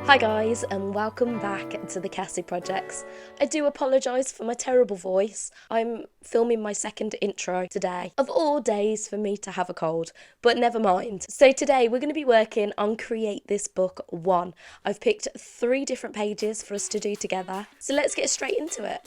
Hi guys, and welcome back to the Cassie Projects. I do apologise for my terrible voice. I'm filming my second intro today. Of all days for me to have a cold, but never mind. So today we're going to be working on Create This Book 1. I've picked 3 different pages for us to do together. So let's get straight into it.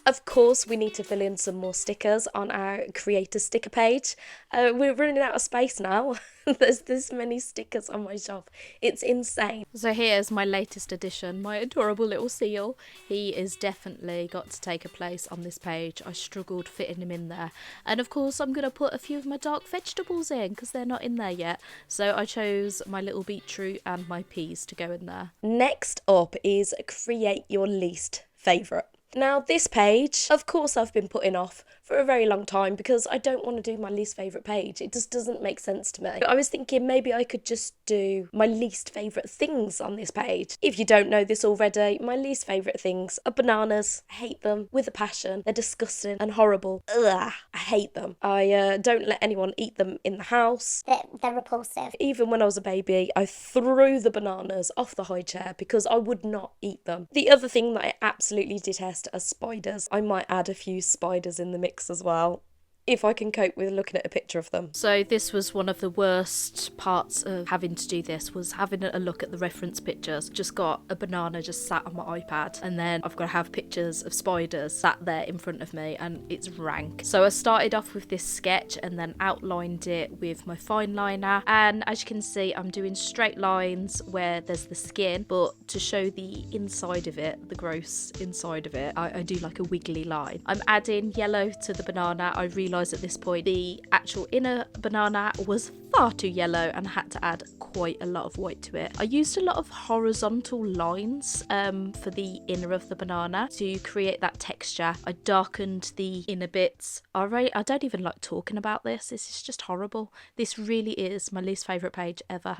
Of course, we need to fill in some more stickers on our creator sticker page. We're running out of space now. There's this many stickers on my shelf. It's insane. So here's my latest addition, my adorable little seal. He is definitely got to take a place on this page. I struggled fitting him in there. And of course, I'm going to put a few of my dark vegetables in because they're not in there yet. So I chose my little beetroot and my peas to go in there. Next up is create your least favourite. Now this page, of course I've been putting off for a very long time because I don't want to do my least favourite page. It just doesn't make sense to me. I was thinking maybe I could just do my least favourite things on this page. If you don't know this already, my least favourite things are bananas. I hate them with a passion. They're disgusting and horrible. Ugh, I hate them. I don't let anyone eat them in the house. They're repulsive. Even when I was a baby, I threw the bananas off the high chair because I would not eat them. The other thing that I absolutely detest are spiders. I might add a few spiders in the mix as well, if I can cope with looking at a picture of them. So this was one of the worst parts of having to do this, was having a look at the reference pictures. Just got a banana just sat on my iPad, and then I've got to have pictures of spiders sat there in front of me, and it's rank. So I started off with this sketch and then outlined it with my fine liner, and as you can see, I'm doing straight lines where there's the skin, but to show the inside of it, the gross inside of it, I do like a wiggly line. I'm adding yellow to the banana. I realised at this point the actual inner banana was far too yellow and I had to add quite a lot of white to it. I used a lot of horizontal lines for the inner of the banana to create that texture. I darkened the inner bits. I don't even like talking about this. This is just horrible. This really is my least favourite page ever.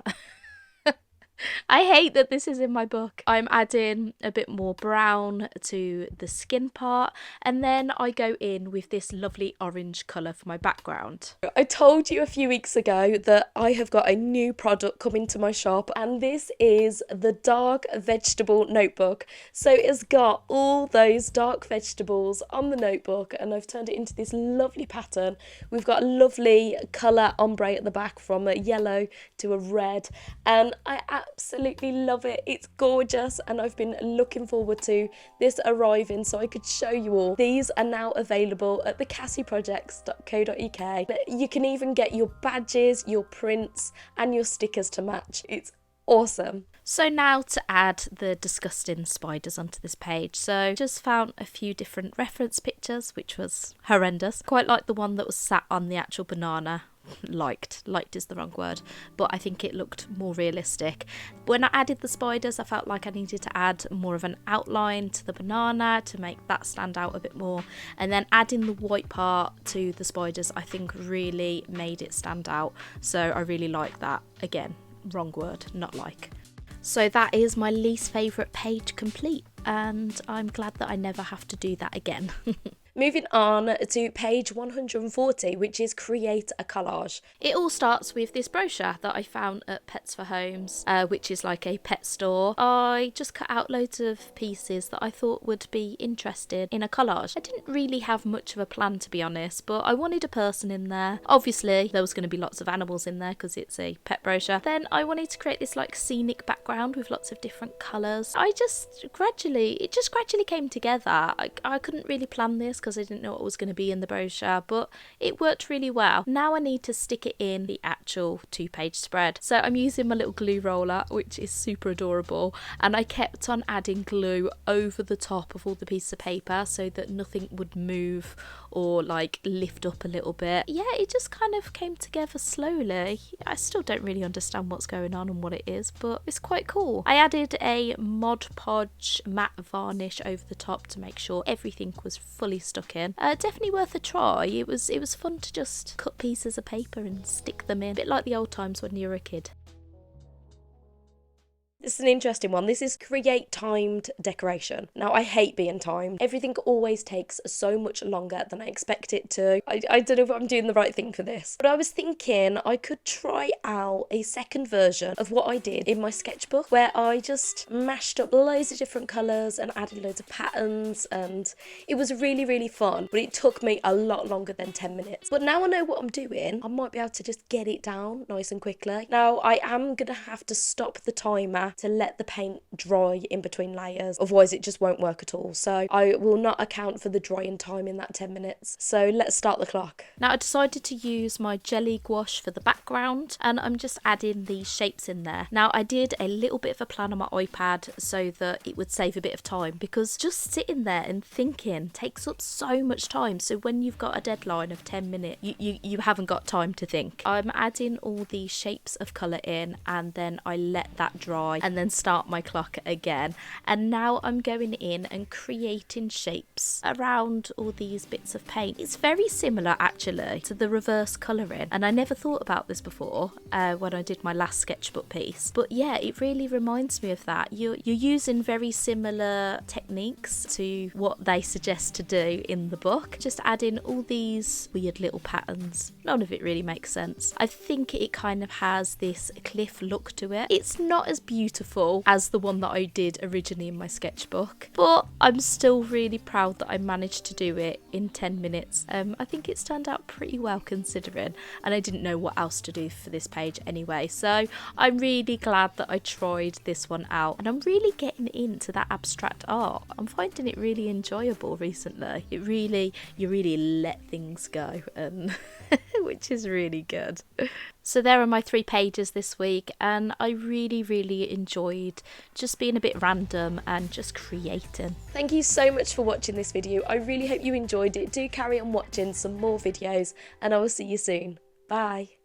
I hate that this is in my book. I'm adding a bit more brown to the skin part, and then I go in with this lovely orange colour for my background. I told you a few weeks ago that I have got a new product coming to my shop, and this is the dark vegetable notebook. So it's got all those dark vegetables on the notebook, and I've turned it into this lovely pattern. We've got a lovely colour ombre at the back from a yellow to a red, and I absolutely love it. It's gorgeous, and I've been looking forward to this arriving so I could show you all. These are now available at thecassieprojects.co.uk. You can even get your badges, your prints and your stickers to match. It's awesome. So now to add the disgusting spiders onto this page. So just found a few different reference pictures, which was horrendous. Quite like the one that was sat on the actual banana. Liked is the wrong word, but I think it looked more realistic. When I added the spiders, I felt like I needed to add more of an outline to the banana to make that stand out a bit more, and then adding the white part to the spiders I think really made it stand out. So I really like that. Again, wrong word, not like. So that is my least favourite page complete, and I'm glad that I never have to do that again. Moving on to page 140, which is create a collage. It all starts with this brochure that I found at Pets for Homes, which is like a pet store. I just cut out loads of pieces that I thought would be interested in a collage. I didn't really have much of a plan, to be honest, but I wanted a person in there. Obviously, there was going to be lots of animals in there because it's a pet brochure. Then I wanted to create this like scenic background with lots of different colours. It just gradually came together. I couldn't really plan this because I didn't know what was going to be in the brochure, but it worked really well. Now I need to stick it in the actual 2-page spread. So I'm using my little glue roller, which is super adorable, and I kept on adding glue over the top of all the pieces of paper so that nothing would move or like lift up a little bit. Yeah, it just kind of came together slowly. I still don't really understand what's going on and what it is, but it's quite cool. I added a Mod Podge matte varnish over the top to make sure everything was fully stuck in. Definitely worth a try. It was fun to just cut pieces of paper and stick them in, a bit like the old times when you were a kid. This is an interesting one. This is create timed decoration. Now, I hate being timed. Everything always takes so much longer than I expect it to. I don't know if I'm doing the right thing for this, but I was thinking I could try out a second version of what I did in my sketchbook, where I just mashed up loads of different colours and added loads of patterns, and it was really, really fun, but it took me a lot longer than 10 minutes. But now I know what I'm doing, I might be able to just get it down nice and quickly. Now, I am going to have to stop the timer to let the paint dry in between layers, otherwise it just won't work at all. So I will not account for the drying time in that 10 minutes. So let's start the clock. Now I decided to use my jelly gouache for the background, and I'm just adding these shapes in there. Now I did a little bit of a plan on my iPad so that it would save a bit of time, because just sitting there and thinking takes up so much time. So when you've got a deadline of 10 minutes, you haven't got time to think. I'm adding all these shapes of colour in, and then I let that dry and then start my clock again. And now I'm going in and creating shapes around all these bits of paint. It's very similar actually to the reverse colouring, and I never thought about this before when I did my last sketchbook piece, but yeah, it really reminds me of that. You're using very similar techniques to what they suggest to do in the book, just adding all these weird little patterns. None of it really makes sense. I think it kind of has this cliff look to it. It's not as beautiful as the one that I did originally in my sketchbook, but I'm still really proud that I managed to do it in 10 minutes. I think it's turned out pretty well considering, and I didn't know what else to do for this page anyway, so I'm really glad that I tried this one out, and I'm really getting into that abstract art. I'm finding it really enjoyable recently. You really let things go, and which is really good. So there are my 3 pages this week, and I really enjoyed just being a bit random and just creating. Thank you so much for watching this video. I really hope you enjoyed it. Do carry on watching some more videos, and I will see you soon. Bye.